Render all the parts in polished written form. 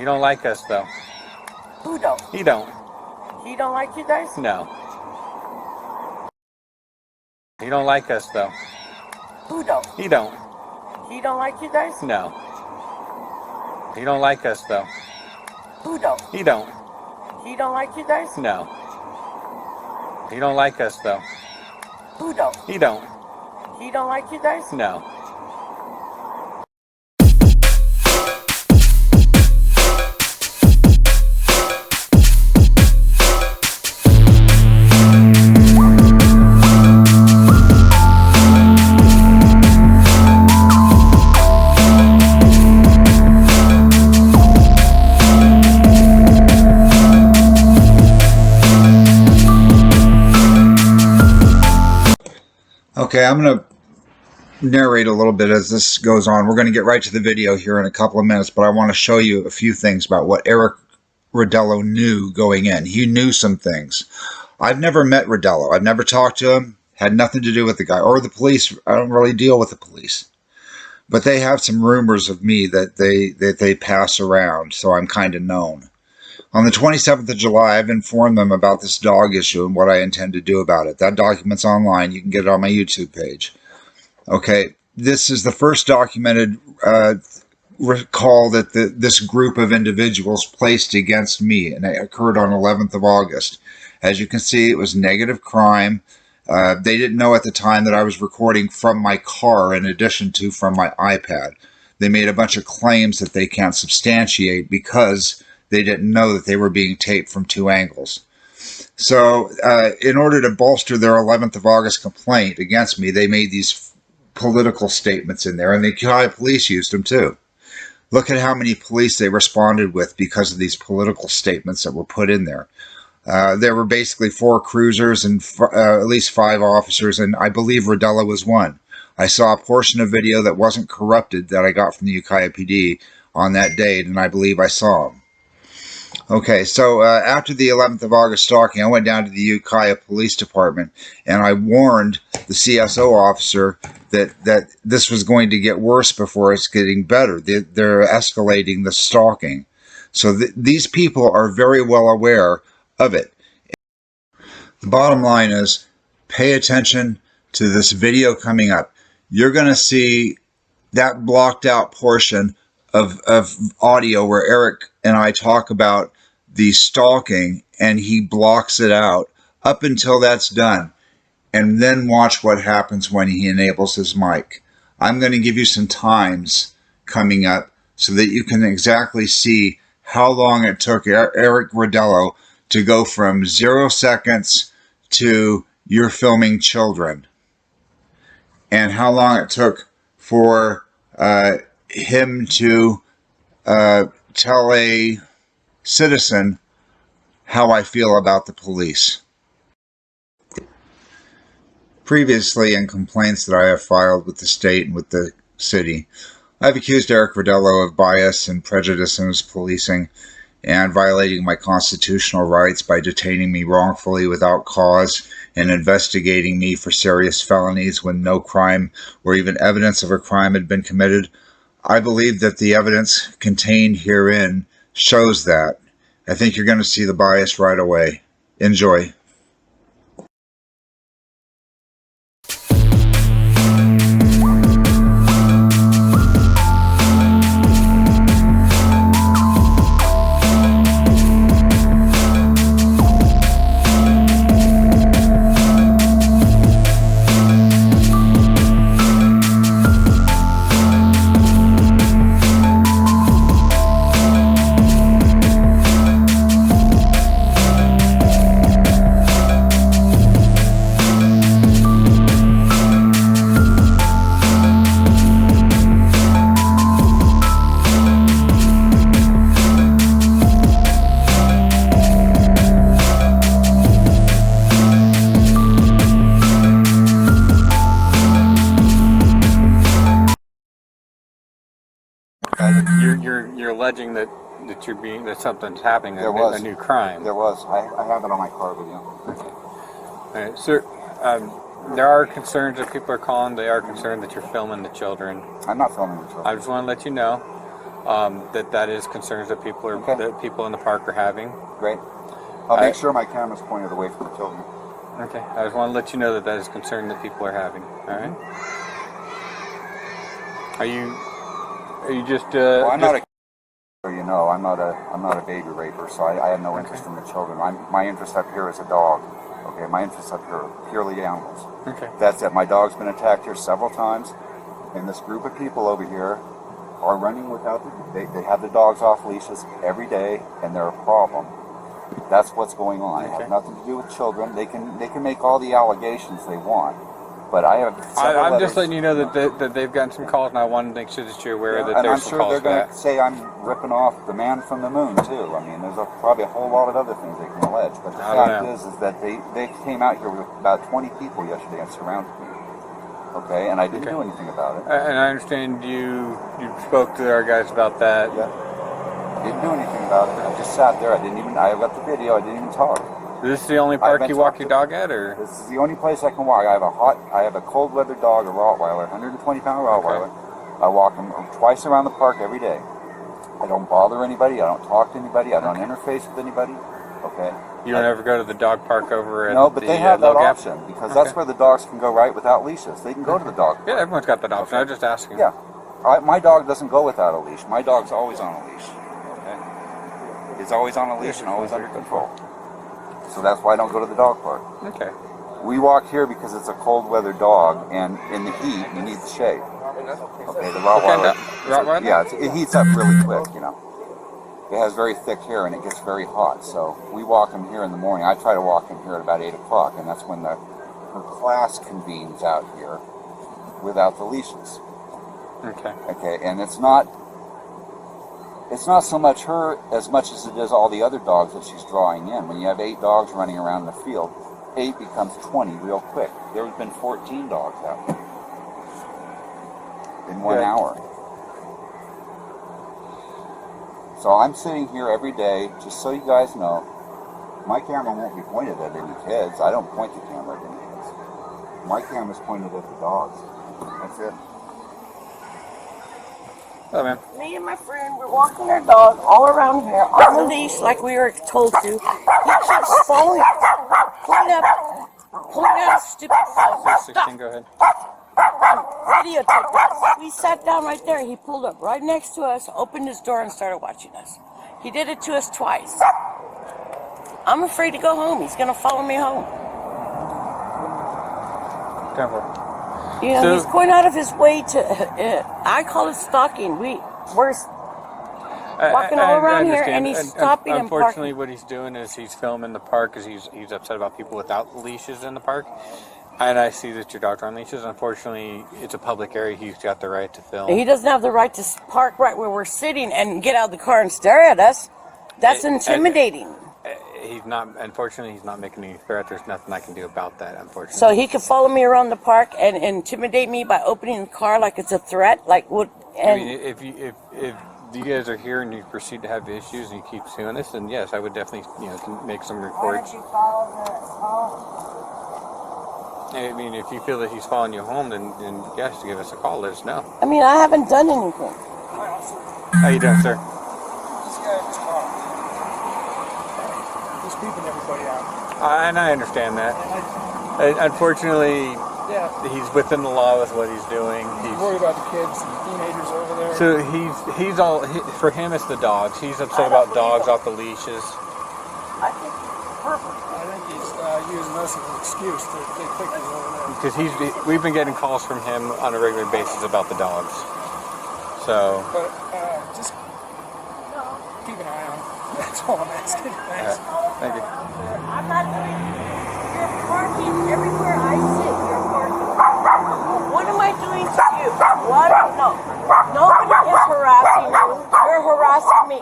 don't like us, though. Who don't? He don't. He don't like you guys? No. He don't like us, though. Who don't? He don't. He don't like you guys? No. He don't like us, though. Who don't? He don't. He don't like you guys? No. He don't like us, though. Who don't? He don't. He don't like you guys? No. Okay, I'm going to narrate a little bit as this goes on. We're going to get right to the video here in a couple of minutes, but I want to show you a few things about what Eric Rodello knew going in. He knew some things. I've never met Rodello. I've never talked to him, had nothing to do with the guy, or the police. I don't really deal with the police. But they have some rumors of me that they pass around, so I'm kind of known. On the 27th of July, I've informed them about this dog issue and what I intend to do about it. That document's online. You can get it on my YouTube page. Okay, this is the first documented call that this group of individuals placed against me, and it occurred on 11th of August. As you can see, it was negative crime. They didn't know at the time that I was recording from my car in addition to from my iPad. They made a bunch of claims that they can't substantiate because they didn't know that they were being taped from two angles. So in order to bolster their 11th of August complaint against me, they made these political statements in there, and the Ukiah Police used them too. Look at how many police they responded with because of these political statements that were put in there. There were basically 4 cruisers and at least 5 officers, and I believe Rodello was one. I saw a portion of video that wasn't corrupted that I got from the Ukiah PD on that date, and I believe I saw him. Okay, so after the 11th of August stalking, I went down to the Ukiah Police Department, and I warned the CSO officer that this was going to get worse before it's getting better. They're escalating the stalking. So these people are very well aware of it. The bottom line is, pay attention to this video coming up. You're going to see that blocked out portion of audio where Eric and I talk about the stalking, and he blocks it out up until that's done. And then watch what happens when he enables his mic. I'm going to give you some times coming up so that you can exactly see how long it took Eric Rodello to go from 0 seconds to you're filming children, and how long it took for him to tell a citizen how I feel about the police. Previously, in complaints that I have filed with the state and with the city, I've accused Eric Rodello of bias and prejudice in his policing and violating my constitutional rights by detaining me wrongfully without cause and investigating me for serious felonies when no crime or even evidence of a crime had been committed. I believe that the evidence contained herein shows that. I think you're going to see the bias right away. Enjoy. You're alleging that something's happening, a new crime. There was. I have it on my car video. All right, sir. There are concerns that people are calling. They are concerned that you're filming the children. I'm not filming the children. I just want to let you know that is concerns that people are that people in the park are having. Great. I'll make sure my camera's pointed away from the children. Okay. I just want to let you know that is a concern that people are having. All right. Are you just? Well, I'm not a. You know, I'm not a baby raper, so I have no interest in the children. My interest up here is a dog. Okay, my interest up here are purely animals. Okay. That's it. My dog's been attacked here several times, and this group of people over here are running without they have the dogs off leashes every day, and they're a problem. That's what's going on. It has nothing to do with children. They can make all the allegations they want. But I'm just letting you know that they've gotten some calls, and I want to make sure that you're aware that there's some calls. And I'm sure they're going to say I'm ripping off the man from the moon, too. I mean, there's probably a whole lot of other things they can allege. But the fact is that they came out here with about 20 people yesterday and surrounded me. Okay, and I didn't do anything about it. And I understand you spoke to our guys about that. Yeah. Didn't do anything about it. I just sat there. I got the video. I didn't even talk. Is this the only park you walk your dog at, or? This is the only place I can walk. I have a cold weather dog, a Rottweiler, 120-pound Rottweiler. I walk him twice around the park every day. I don't bother anybody. I don't talk to anybody. I don't interface with anybody. Okay. You don't ever go to the dog park over at No, but they have that Gap? option because that's where the dogs can go right without leashes. They can go to the dog park. Yeah, everyone's got that option. I'm just asking. Yeah. My dog doesn't go without a leash. My dog's always on a leash. Okay. He's always on a leash and always under control. So that's why I don't go to the dog park. Okay. We walk here because it's a cold weather dog, and in the heat, you need the shade. Okay, the Rottweiler. Yeah, it heats up really quick, you know. It has very thick hair and it gets very hot. So we walk him here in the morning. I try to walk him here at about 8 o'clock, and that's when her class convenes out here without the leashes. Okay. Okay, and it's not so much her as much as it is all the other dogs that she's drawing in. When you have 8 dogs running around in the field, 8 becomes 20 real quick. There's been 14 dogs out here in 1 hour. So I'm sitting here every day, just so you guys know, my camera won't be pointed at any kids. I don't point the camera at any kids. My camera's pointed at the dogs. That's it. Oh, man. Me and my friend were walking our dog all around here on the leash like we were told to. He keeps following us. Point out stupid stuff. 16, go ahead. Videotape us. We sat down right there. He pulled up right next to us, opened his door, and started watching us. He did it to us twice. I'm afraid to go home. He's going to follow me home. You know, he's going out of his way to, I call it stalking. We're walking all around here, and he's stopping and parking. Unfortunately, what he's doing is he's filming the park because he's upset about people without leashes in the park. And I see that your dog's on leashes. Unfortunately, it's a public area. He's got the right to film. He doesn't have the right to park right where we're sitting and get out of the car and stare at us. That's intimidating. Unfortunately, he's not making any threat. There's nothing I can do about that, unfortunately. So he could follow me around the park and intimidate me by opening the car like it's a threat? Like what? I mean, if you guys are here and you proceed to have issues and you keep doing this, then yes, I would definitely, make some reports. Why don't you follow I mean, if you feel that he's following you home, then yes, give us a call. Let us know. I mean, I haven't done anything. How you doing, sir? This guy in his car. He's creeping everybody out. And I understand that. Unfortunately, he's within the law with what he's doing. He's worried about the kids and the teenagers over there. So he's all for him. It's the dogs. He's upset about dogs off the leashes. I think it's perfect. I think he's using us as an excuse to take pictures over there. Because we've been getting calls from him on a regular basis about the dogs. So. But just keep an eye on him. That's all I'm asking. Thanks. Thank you. I'm not doing. You're parking everywhere I sit. You're parking. What am I doing to you? What? No. Nobody is harassing you. You're harassing me.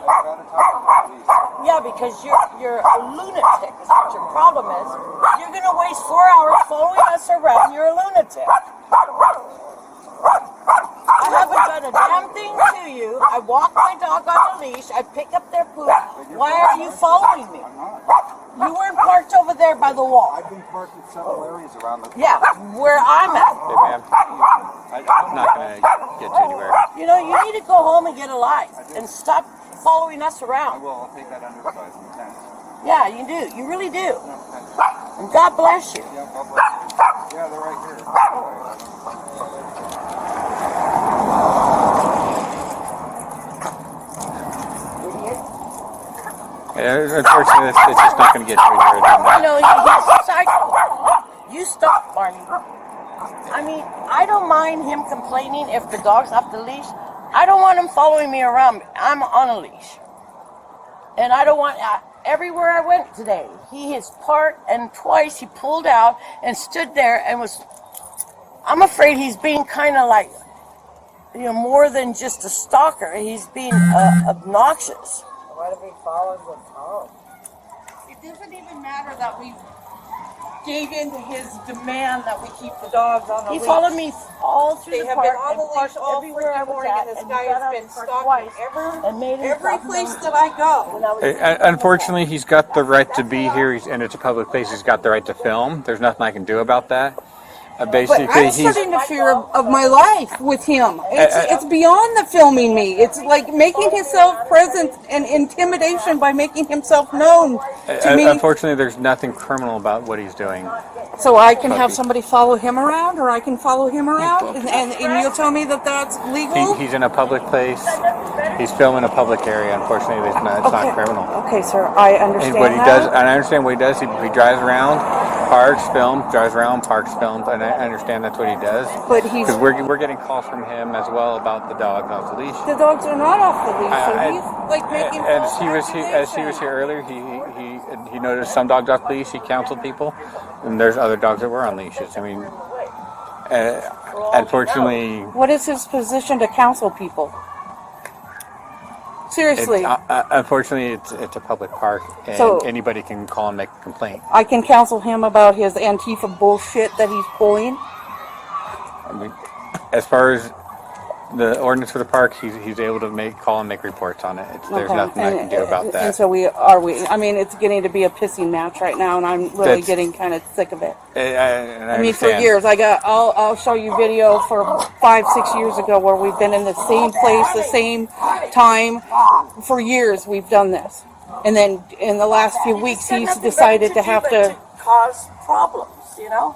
Yeah, because you're a lunatic. Is what your problem is. You're gonna waste 4 hours following us around. You're a lunatic. I haven't done said a damn thing to you. I walk my dog on a leash. I pick up their poop. Why are you following me? You weren't parked over there by the wall. I've been parked in several areas around the... Yeah, where I'm at. Hey, ma'am. I'm not going to get you anywhere. You know, you need to go home and get a life and stop following us I around. will. I'll take that under advisement. Thanks. Yeah, you do. You really do. And God bless you. Yeah, God bless you. Yeah, they're right here. Yeah, unfortunately, it's just not going to get you anywhere. I know, he's psycho. You stop, Barney. I mean, I don't mind him complaining if the dog's off the leash. I don't want him following me around. I'm on a leash. And I don't want... everywhere I went today, he has parked, and twice he pulled out and stood there and was... I'm afraid he's being kind of like, you know, more than just a stalker. He's being obnoxious. What if he follows us home? It doesn't even matter that we gave in to his demand that we keep the dogs on the He leash. followed me all through They the have park been on the and leash parked all everywhere I freaking was morning, at, and this and guy he got has out been and parked stalking twice and made every himself place known. that I go. When I was Unfortunately, he's got the right to be here, and it's a public place. He's got the right to film. There's nothing I can do about that. Basically, But I'm he's... starting to fear of my life with him. It's beyond the filming me. It's like making himself present and intimidation by making himself known to me. Unfortunately, there's nothing criminal about what he's doing. So I can have somebody follow him around, or I can follow him around, and you'll tell me that that's legal? He's in a public place. He's filming a public area. Unfortunately, it's not criminal. Okay, sir, I understand And what he that. does, and I understand what he does. He drives around, parks, films, drives around, parks, films, and I understand that's what he does. But he's... Because we're getting calls from him as well about the dog off the leash. The dogs are not off the leash, so he's like making As false he was accusations. here earlier, he noticed some dogs off the leash. He counseled people, and there's other dogs that were on leashes. I mean, unfortunately, What is his position to counsel people? Seriously, unfortunately, it's a public park, and So- anybody can call and make a complaint. I can counsel him about his Antifa bullshit that he's pulling. I mean, as far as the ordinance for the park, he's able to call and make reports on it. There's Okay, nothing I can do about that. And so I mean, it's getting to be a pissing match right now, and I'm really getting kind of sick of it. I I mean, for understand. years, I'll show you video for 5-6 years ago where we've been in the same place, the same time. For years, we've done this. And then in the last few weeks, he's decided to have to... cause problems, you know?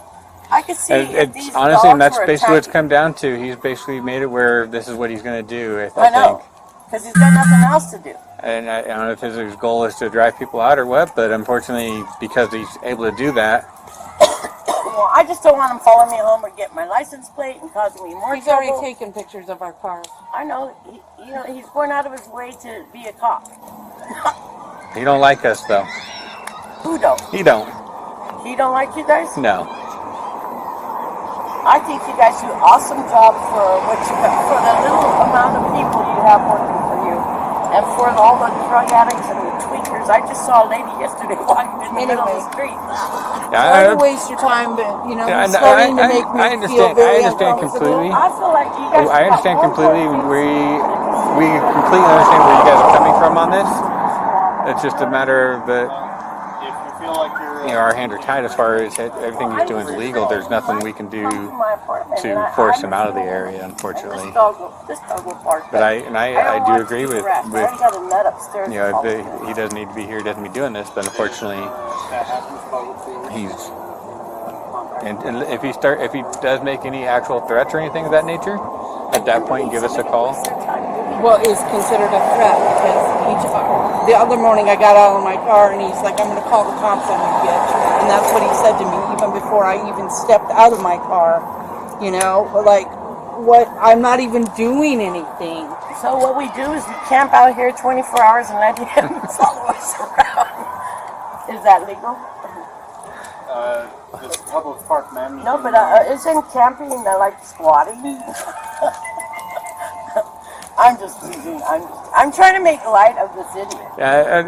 I could see if these Honestly, and dogs that's were basically what it's attacking- come down to. He's basically made it where this is what he's going to do, I I know, think. because he's got nothing else to do. And I don't know if his goal is to drive people out or what, but unfortunately, because he's able to do that, Well, I just don't want him following me home or getting my license plate and causing me more He's trouble. already taken pictures of our cars. I know, he's going out of his way to be a cop. he don't like us, though. Who don't? He don't. He don't like you guys? No. I think you guys do an awesome job for for the little amount of people you have working for you, and for all the drug addicts and the tweakers. I just saw a lady yesterday walking in the middle of the street. Sorry to waste your time, but Yeah, it's starting to make me I feel understand. very I understand uncomfortable. completely. I feel like you guys. I understand completely. We completely understand where you guys are coming from on this. It's just a matter of our hands are tied as far as everything he's doing is legal. There's nothing we can do to force him out of the area, unfortunately. This dog will bark. But I do agree with I already got a nut upstairs. he doesn't need to be here, doesn't be doing this. But unfortunately, and if he does make any actual threats or anything of that nature, at that point, give us a call. Well, is considered a threat because the other morning I got out of my car and he's like, I'm going to call the cops on you, bitch. And that's what he said to me even before I even stepped out of my car. Like, what? I'm not even doing anything. So what we do is we camp out here 24 hours and let him follow us around. Is that legal? This public park, man. No, but isn't camping like squatting? I'm just teasing. I'm trying to make light of this idiot.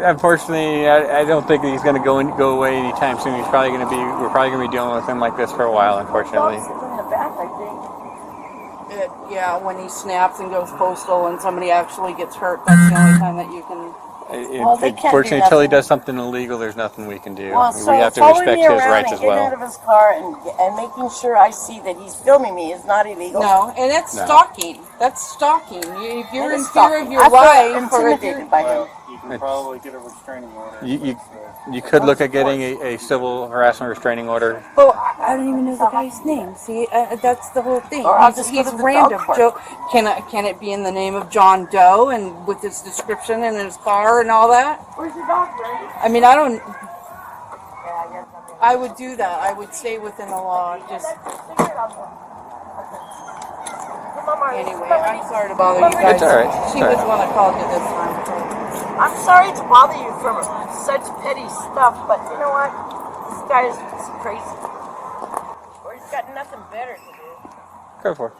Unfortunately, I don't think he's going to go away anytime soon. We're probably going to be dealing with him like this for a while, unfortunately. Dog's sitting in the back, I think. Yeah, when he snaps and goes postal and somebody actually gets hurt, that's the only time that you can. Well, they can't do Fortunately, until he nothing. does something illegal, there's nothing we can do. Well, We so have to following respect me his around rights and as getting well. out of his car and making sure I see that he's filming me is not illegal. No, and that's No. stalking. That's stalking. If you're It in is fear stalking. of your I feel life, or if intimidated you're, by him. You can probably get a restraining order. You could look at getting a civil harassment restraining order. well, I don't even know the guy's name. See, that's the whole thing. Or I'll just go He's to the random. dog park. Joe, can it be in the name of John Doe and with his description and his car and all that? Where's your dog, Brandon? I mean, I don't. I would do that. I would stay within the law. Just anyway, I'm sorry to bother you guys. It's all right. She was the one that called you this time. I'm sorry to bother you for such petty stuff, but you know what? This guy is just crazy. Or he's got nothing better to do. Go for it.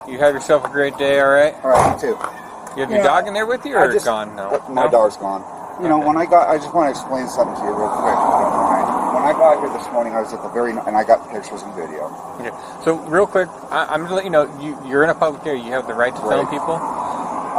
You have yourself a great day, all right? All right, you too. You have your dog in there with you, or gone? No. My dog's gone. You know, I just want to explain something to you real quick. If you don't mind. When I got here this morning, I was at the and I got pictures and video. Okay. So real quick, I'm going to let you know, you're in a public area. You have the right to film people.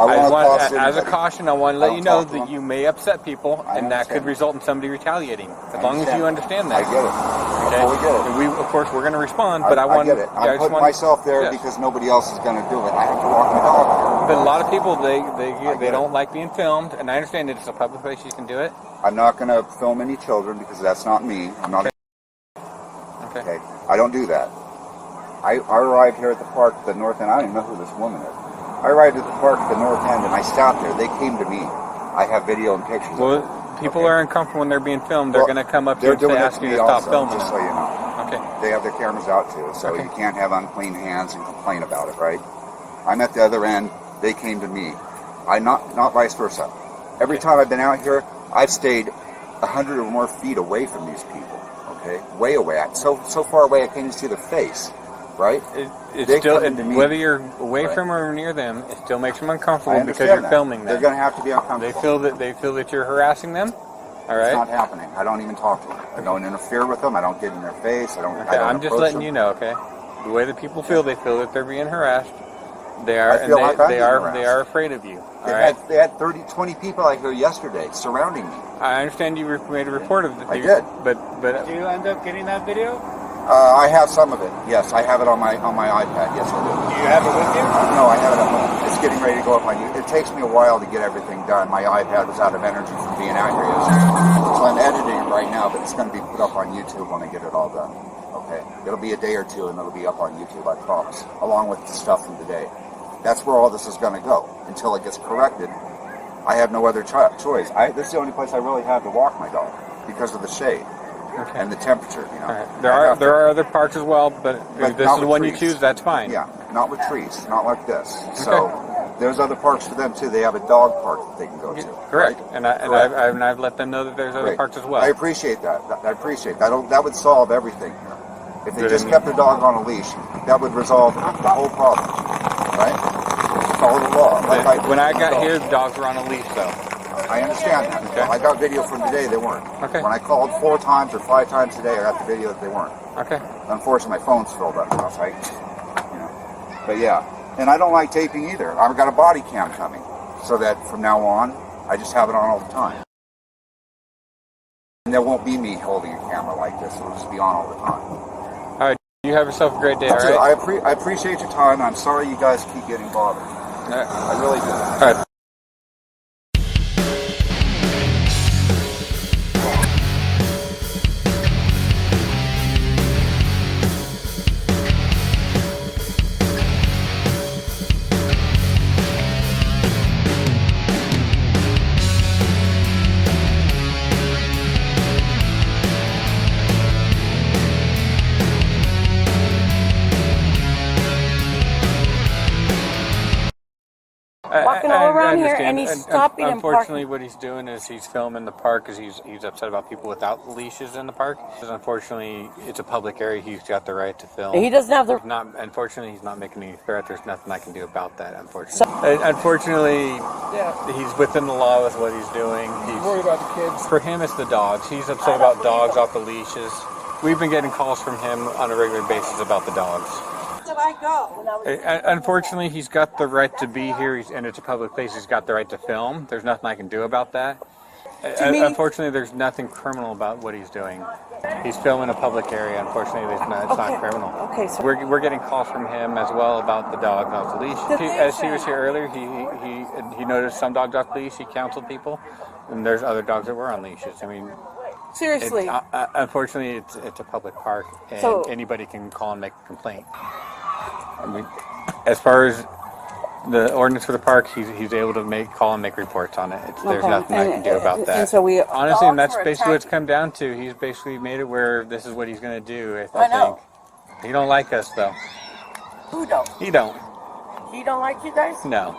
As a caution, I want to let you know that you may upset people, and that could result in somebody retaliating. As long as you understand that. I get it. Okay. Totally get it. And of course, we're going to respond, but I get it. I'm putting myself there because nobody else is going to do it. I have to walk my dog. But a lot of people, they don't like being filmed, and I understand that it's a public place. You can do it. I'm not going to film any children because that's not me. I'm not. Okay. I don't do that. I arrived here at the park at the north end. I don't even know who this woman is. I arrived at the park at the north end and I stopped there. They came to me. I have video and pictures. Well, people are uncomfortable when they're being filmed. They're going to come up here and ask you to stop filming. Just so you know. Okay. They have their cameras out too, so you can't have unclean hands and complain about it, right? I'm at the other end. They came to me. Not vice versa. Every time I've been out here, I've stayed 100 or more feet away from these people. Okay, way away. So far away I can't even see their face. Right? Whether you're away from or near them, it still makes them uncomfortable because you're filming them. They're going to have to be uncomfortable. They feel that you're harassing them. All right. It's not happening. I don't even talk to them. I don't interfere with them. I don't get in their face. I'm just letting you know. Okay. The way that people feel, they feel that they're being harassed. They are, they are afraid of you. They had 20 people out here yesterday surrounding me. I understand you made a report of it. I did. But did you end up getting that video? I have some of it. Yes, I have it on my iPad. Yes, I do. Do you have it with you? No, I have it at home. It's getting ready to go up on YouTube. It takes me a while to get everything done. My iPad was out of energy from being out here yesterday. So I'm editing it right now, but it's going to be put up on YouTube when I get it all done. Okay? It'll be a day or two, and it'll be up on YouTube, I promise, along with the stuff from today. That's where all this is going to go. Until it gets corrected, I have no other choice. This is the only place I really have to walk my dog because of the shade. Okay. And the temperature, you know. Right. There are other parks as well, but if this is the one you choose, that's fine. Yeah, not with trees, not like this. So there's other parks for them too. They have a dog park that they can go to. Correct. Right? And I've let them know that there's other parks as well. I appreciate that. I appreciate that. That would solve everything. If they just kept their dog on a leash, that would resolve the whole problem. Right? Follow the law. When I got here, dogs were on a leash, though. I understand that. Okay. I got video from today, they weren't. Okay. When I called 4 times or 5 times today, I got the video that they weren't. Okay. Unfortunately, my phone's filled up now, right? You know. But yeah, and I don't like taping either. I've got a body cam coming, so that from now on, I just have it on all the time. And there won't be me holding a camera like this. It'll just be on all the time. All right. You have yourself a great day, all right? I appreciate your time. I'm sorry you guys keep getting bothered. I really do. All right. walking all around here, and he's stopping and Unfortunately, parking. what he's doing is he's filming the park because he's upset about people without leashes in the park. Unfortunately, it's a public area. He's got the right to film. He doesn't have the. Unfortunately, he's not making any threat. There's nothing I can do about that. Unfortunately, unfortunately, he's within the law with what he's doing. He's worried about the kids. For him, it's the dogs. He's upset about dogs off the leashes. We've been getting calls from him on a regular basis about the dogs. Did I go? Unfortunately, he's got the right to be here, and it's a public place. He's got the right to film. There's nothing I can do about that. Unfortunately, there's nothing criminal about what he's doing. He's filming a public area. Unfortunately, it's not criminal. Okay, so we're getting calls from him as well about the dog off the leash. As he was here earlier, he noticed some dogs off the leash. He counseled people, and there's other dogs that were on leashes. I mean. seriously. Unfortunately, it's a public park, and anybody can call and make a complaint. I mean, as far as the ordinance for the park, he's able to call and make reports on it. There's nothing I can do about that. And so we honestly, and that's basically what it's come down to. He's basically made it where this is what he's going to do. I think. He don't like us though. Who don't? He don't. He don't like you guys? No.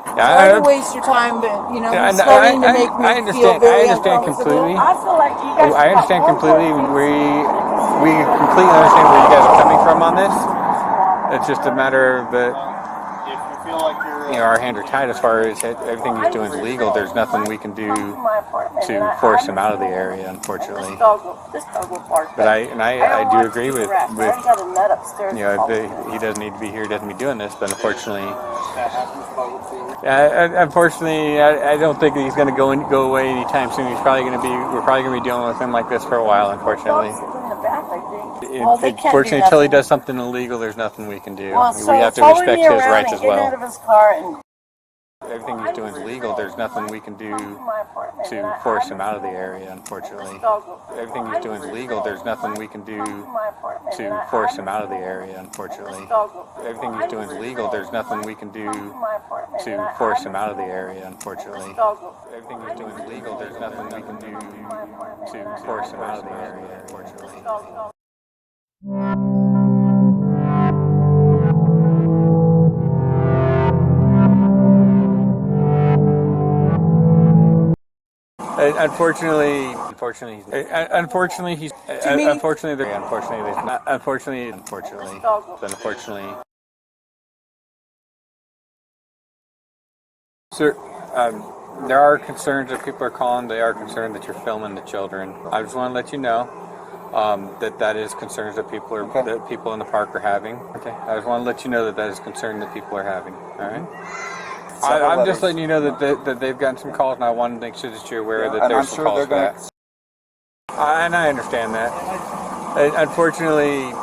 Sorry to waste your time, but you know, it's starting to make me feel very uncomfortable. Completely. I feel like you guys. I understand completely. We completely understand where you guys are coming from on this. It's just a matter of our hands are tied as far as everything he's doing is legal. There's nothing we can do to force him out of the area, unfortunately. This dog will bark. But I do agree with got a nut upstairs. he doesn't need to be here, doesn't be doing this, but unfortunately, I don't think he's going to go away anytime soon. We're probably going to be dealing with him like this for a while, unfortunately. Unfortunately, until he does something illegal, there's nothing we can do. We have to respect his rights as well. Everything he's doing is legal. There's nothing we can do to force him out of the area, unfortunately. Everything he's doing is legal. There's nothing we can do to force him out of the area, unfortunately. Everything he's doing is legal. There's nothing we can do to force him out of the area, unfortunately. Everything he's doing is legal. There's nothing we can do to force him out of the area, unfortunately. Sir, there are concerns that people are calling. They are concerned that you're filming the children. I just want to let you know that is concerns that that people in the park are having. Okay. I just want to let you know that is concern that people are having. All right. I'm just letting you know that they've gotten some calls, and I want to make sure that you're aware that there's some calls for that. And I understand that. Unfortunately,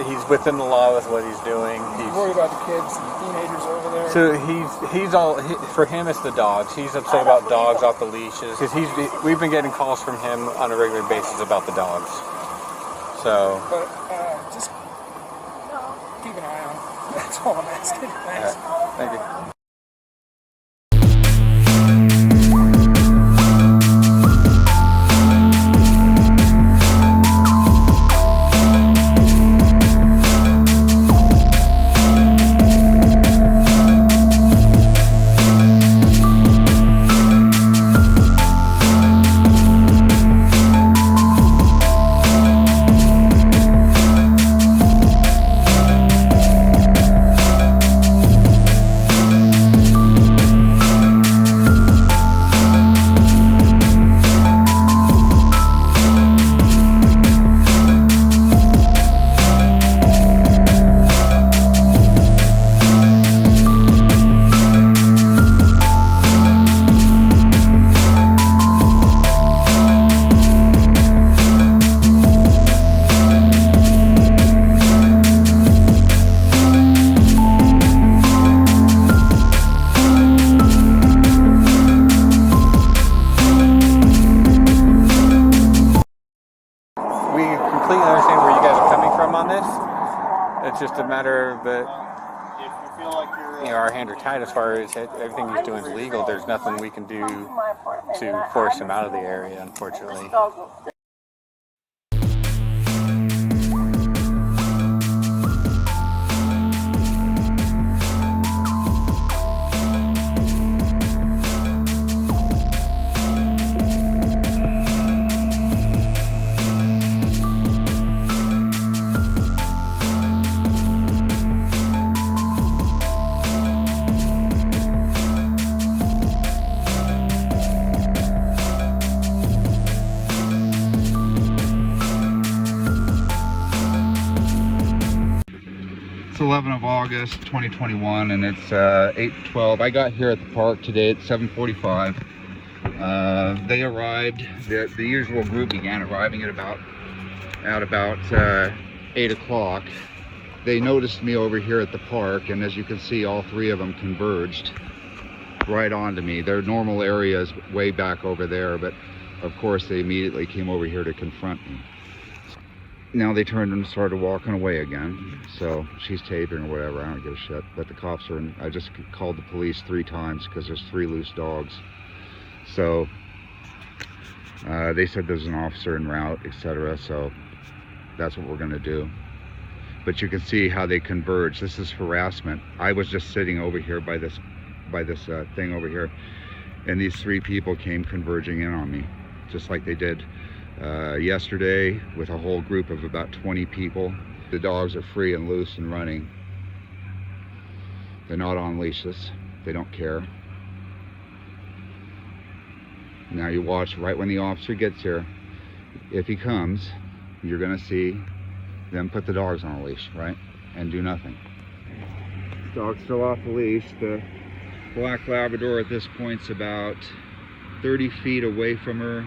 he's within the law with what he's doing. He's worried about the kids and teenagers over there. So for him, it's the dogs. He's upset about dogs off the leashes because we've been getting calls from him on a regular basis about the dogs. So. But just keep an eye on him. That's all I'm asking. Thanks. Thank you. It's just a matter of our hands are tied as far as everything he's doing is legal. There's nothing we can do to force him out of the area, unfortunately. 11th of August 2021, and it's 8:12. I got here at the park today at 7:45. They arrived, the usual group began arriving at about 8 o'clock. They noticed me over here at the park, and as you can see, all three of them converged right onto me. Their normal area is way back over there, but of course they immediately came over here to confront me. Now they turned and started walking away again. So she's taping or whatever, I don't give a shit. But the cops are in. I just called the police 3 times because there's 3 loose dogs. So they said there's an officer en route, etc. So that's what we're gonna do. But you can see how they converge. This is harassment. I was just sitting over here by this thing over here, and these 3 people came converging in on me, just like they did yesterday with a whole group of about 20 people. The dogs are free and loose and running. They're not on leashes. They don't care. Now you watch right when the officer gets here. If he comes, you're gonna see them put the dogs on a leash, right? And do nothing. Dog's still off the leash. The black Labrador at this point's about 30 feet away from her,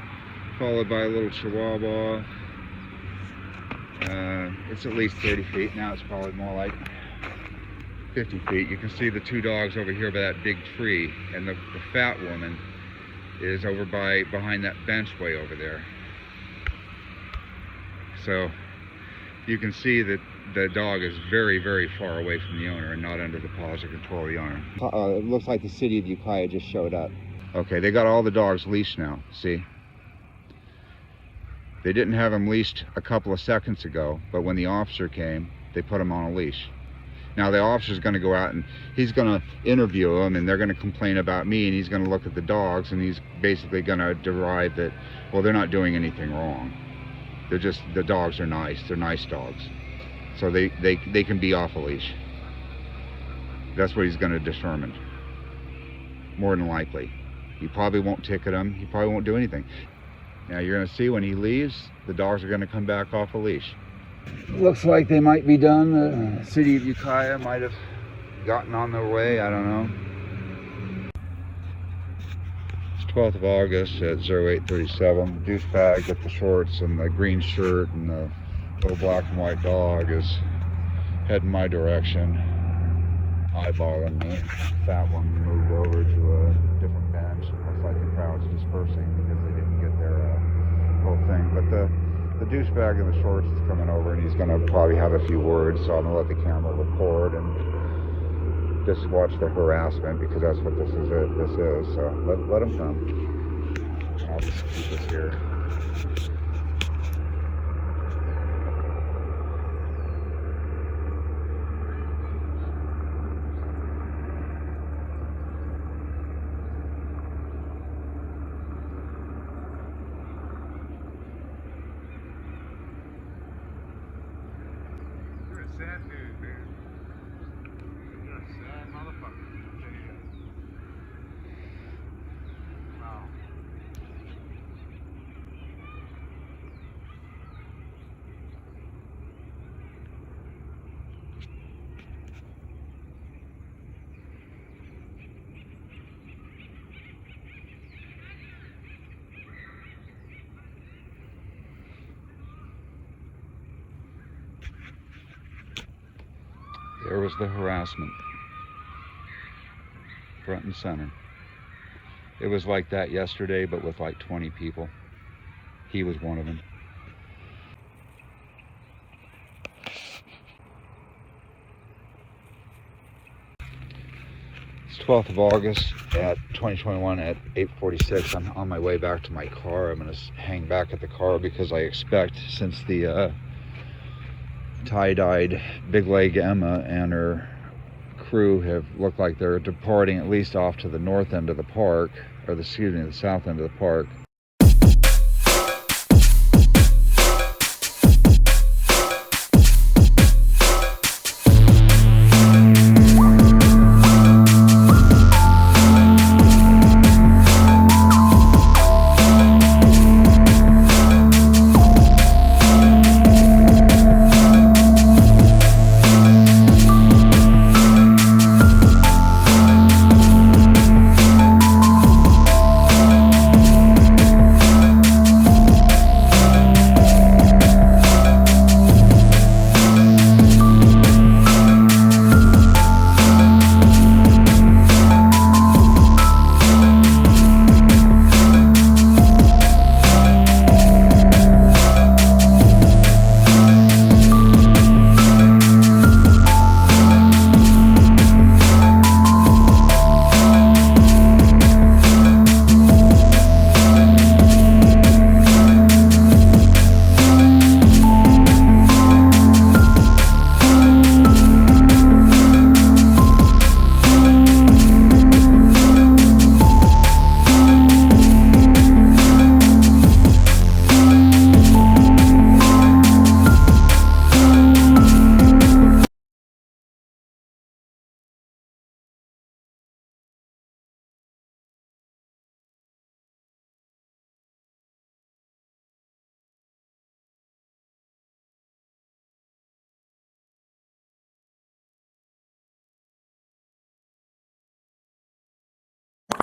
followed by a little Chihuahua. It's at least 30 feet. Now it's probably more like 50 feet. You can see the 2 dogs over here by that big tree, and the fat woman is over behind that bench way over there. So you can see that the dog is very, very far away from the owner and not under the paws or control of the owner. It looks like the city of Ukiah just showed up. Okay, they got all the dogs leashed now, see? They didn't have them leashed a couple of seconds ago, but when the officer came, they put them on a leash. Now the officer's gonna go out and he's gonna interview them, and they're gonna complain about me, and he's gonna look at the dogs, and he's basically gonna derive that, well, they're not doing anything wrong. They're just, the dogs are nice, they're nice dogs. So they can be off a leash. That's what he's gonna determine, more than likely. He probably won't ticket them, he probably won't do anything. Now you're gonna see when he leaves, the dogs are gonna come back off a leash. Looks like they might be done. The city of Ukiah might have gotten on their way, I don't know. It's 12th of August at 08:37. The douchebag with the shorts and the green shirt and the little black and white dog is heading my direction, eyeballing me. That one moved over to a different bench. Looks like the crowd's dispersing because they didn't get their whole thing. But the douchebag in the shorts is coming over, and he's going to probably have a few words, so I'm going to let the camera record and just watch the harassment, because that's what this is. So let him come. I'll just keep this here. Sad dude, man. You're a sad motherfucker. I'll tell you that. Wow. There was the harassment, front and center. It was like that yesterday, but with like 20 people. He was one of them. It's 12th of August at 2021 at 8:46. I'm on my way back to my car. I'm going to hang back at the car because I expect, since the tie-dyed big leg Emma and her crew have looked like they're departing at least off to the north end of the park, or the south end of the park.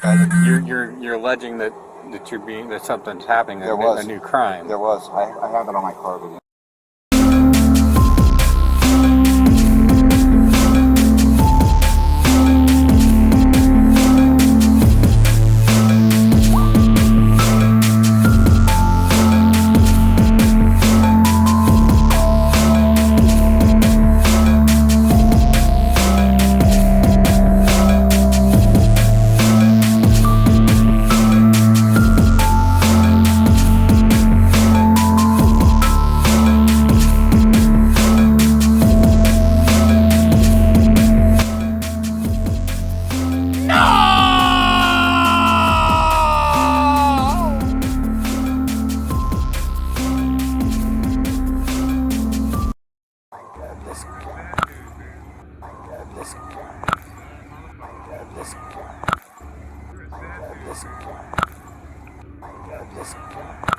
You're alleging that that something's happening. There was a new crime. There was. I have it on my car video. You're a sad dude.